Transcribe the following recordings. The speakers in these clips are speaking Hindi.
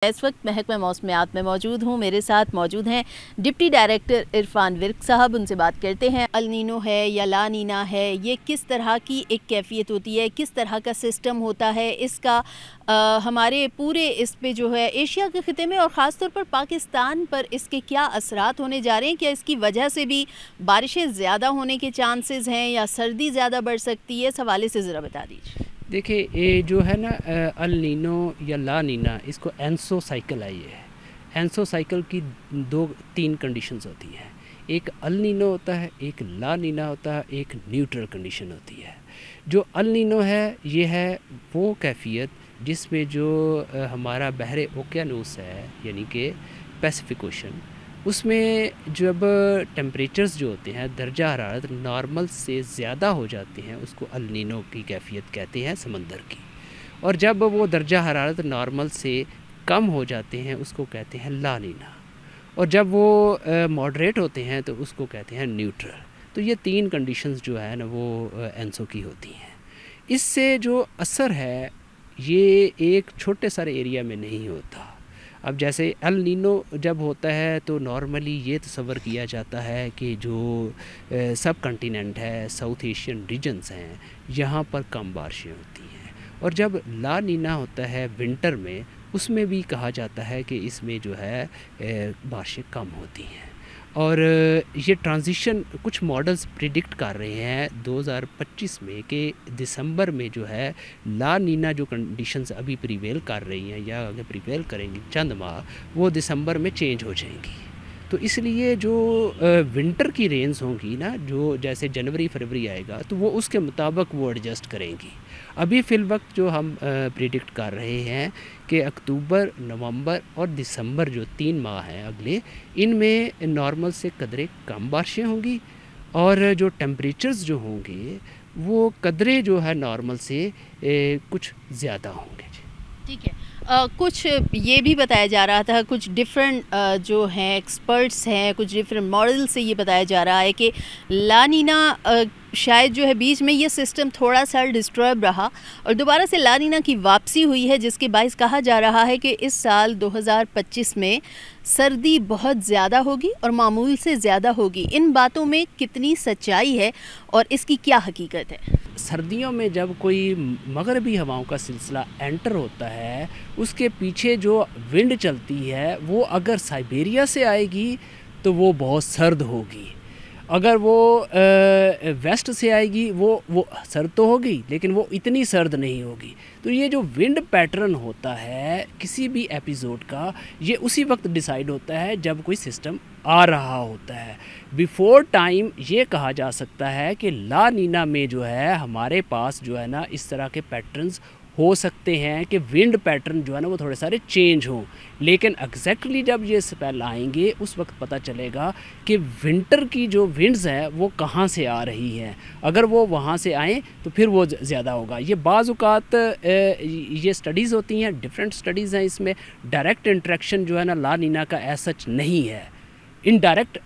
इस वक्त महकमा मौसमियात में मौजूद हूँ। मेरे साथ मौजूद हैं डिप्टी डायरेक्टर इरफान विर्क साहब। उनसे बात करते हैं, अल नीनो है या ला नीना है, ये किस तरह की एक कैफियत होती है, किस तरह का सिस्टम होता है, इसका हमारे पूरे इस पे जो है एशिया के ख़िते में और ख़ास तौर पर पाकिस्तान पर इसके क्या असरात होने जा रहे हैं। क्या इसकी वजह से भी बारिशें ज़्यादा होने के चांसेस हैं या सर्दी ज़्यादा बढ़ सकती है? इस हवाले से ज़रा बता दीजिए। देखिए, ये जो है ना अल नीनो या ला नीना, इसको एनसो साइकिल आई है। एनसो साइकिल की 2-3 कंडीशंस होती हैं। एक अल नीनो होता है, एक ला नीना होता है, एक न्यूट्रल कंडीशन होती है। जो अल नीनो है, ये है वो कैफियत जिसमें जो हमारा बहरे ओकेयानूस है, यानी कि पैसिफिक ओशन, उसमें जब टेम्परेचर्स जो होते हैं, दर्जा हरारत नॉर्मल से ज़्यादा हो जाते हैं, उसको अल नीनो की कैफियत कहते हैं समंदर की। और जब वो दर्जा हरारत नॉर्मल से कम हो जाते हैं, उसको कहते हैं ला नीना। और जब वो मॉडरेट होते हैं तो उसको कहते हैं न्यूट्रल। तो ये 3 कंडीशंस जो है ना वो एनसो की होती हैं। इससे जो असर है ये एक छोटे सारे एरिया में नहीं होता। अब जैसे अल नीनो जब होता है तो नॉर्मली ये तस्वर किया जाता है कि जो सब कॉन्टिनेंट है, साउथ एशियन रीजन्स हैं, यहाँ पर कम बारिशें होती हैं। और जब ला नीना होता है विंटर में, उसमें भी कहा जाता है कि इसमें जो है बारिशें कम होती हैं। और ये ट्रांजिशन कुछ मॉडल्स प्रिडिक्ट कर रहे हैं 2025 में कि दिसंबर में जो है ला नीना जो कंडीशंस अभी प्रिवेल कर रही हैं या अगर प्रिवेल करेंगी चंद माह, वो दिसंबर में चेंज हो जाएंगी। तो इसलिए जो विंटर की रेंज होंगी ना, जो जैसे जनवरी फरवरी आएगा तो वो उसके मुताबिक वो एडजस्ट करेंगी। अभी फ़िल वक्त जो हम प्रिडिक्ट कर रहे हैं कि अक्टूबर, नवंबर और दिसंबर जो 3 माह हैं अगले, इनमें नॉर्मल से कदरे कम बारिशें होंगी और जो टेम्परेचर्स जो होंगे वो कदरे जो है नॉर्मल से कुछ ज़्यादा होंगे। ठीक है। कुछ ये भी बताया जा रहा था, कुछ डिफरेंट जो हैं एक्सपर्ट्स हैं, कुछ डिफरेंट मॉडल से ये बताया जा रहा है कि ला नीना शायद जो है बीच में ये सिस्टम थोड़ा सा डिस्टर्ब रहा और दोबारा से ला नीना की वापसी हुई है, जिसके बायस कहा जा रहा है कि इस साल 2025 में सर्दी बहुत ज़्यादा होगी और मामूल से ज़्यादा होगी। इन बातों में कितनी सच्चाई है और इसकी क्या हकीकत है? सर्दियों में जब कोई मगरबी हवाओं का सिलसिला एंटर होता है, उसके पीछे जो विंड चलती है वो अगर साइबेरिया से आएगी तो वो बहुत सर्द होगी। अगर वो वेस्ट से आएगी वो सर्द तो होगी लेकिन वो इतनी सर्द नहीं होगी। तो ये जो विंड पैटर्न होता है किसी भी एपिसोड का, ये उसी वक्त डिसाइड होता है जब कोई सिस्टम आ रहा होता है। बिफोर टाइम ये कहा जा सकता है कि ला नीना में जो है हमारे पास जो है ना इस तरह के पैटर्न्स हो सकते हैं कि विंड पैटर्न जो है ना वो थोड़े सारे चेंज हों, लेकिन एग्जैक्टली जब ये स्पेल आएंगे उस वक्त पता चलेगा कि विंटर की जो विंड्स हैं वो कहाँ से आ रही हैं। अगर वो वहाँ से आएँ तो फिर वो ज़्यादा होगा। ये बाज़-औक़ात ये स्टडीज़ होती हैं, डिफरेंट स्टडीज़ हैं, इसमें डायरेक्ट इंटरेक्शन जो है ना ला नीना का ऐसा सच नहीं है। इनडायरेक्ट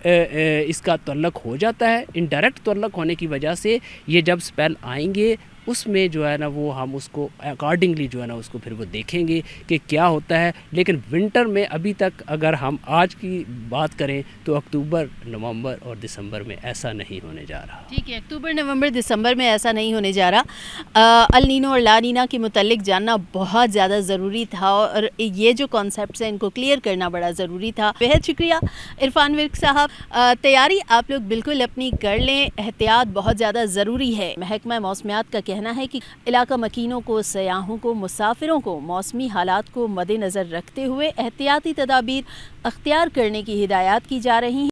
इसका तल्लुक़ हो जाता है। इनडायरेक्ट तल्लुक़ होने की वजह से ये जब स्पेल आएंगे उसमें जो है ना वो हम उसको अकॉर्डिंगली जो है ना उसको फिर वो देखेंगे कि क्या होता है। लेकिन विंटर में अभी तक अगर हम आज की बात करें तो अक्टूबर, नवंबर और दिसंबर में ऐसा नहीं होने जा रहा। ठीक है, अक्टूबर, नवंबर, दिसंबर में ऐसा नहीं होने जा रहा। अल नीनो और ला नीना के मुतालिक जानना बहुत ज़्यादा ज़रूरी था और ये जो कॉन्सेप्ट्स हैं इनको क्लियर करना बड़ा ज़रूरी था। बेहद शुक्रिया इरफान विर्क साहब। तैयारी आप लोग बिल्कुल अपनी कर लें, एहतियात बहुत ज़्यादा ज़रूरी है। महकमा मौसमियात का कहना है कि इलाका मकीनों को, सयाहों को, मुसाफिरों को मौसमी हालात को मद्देनज़र रखते हुए एहतियाती तदाबीर अख्तियार करने की हिदायत की जा रही हैं।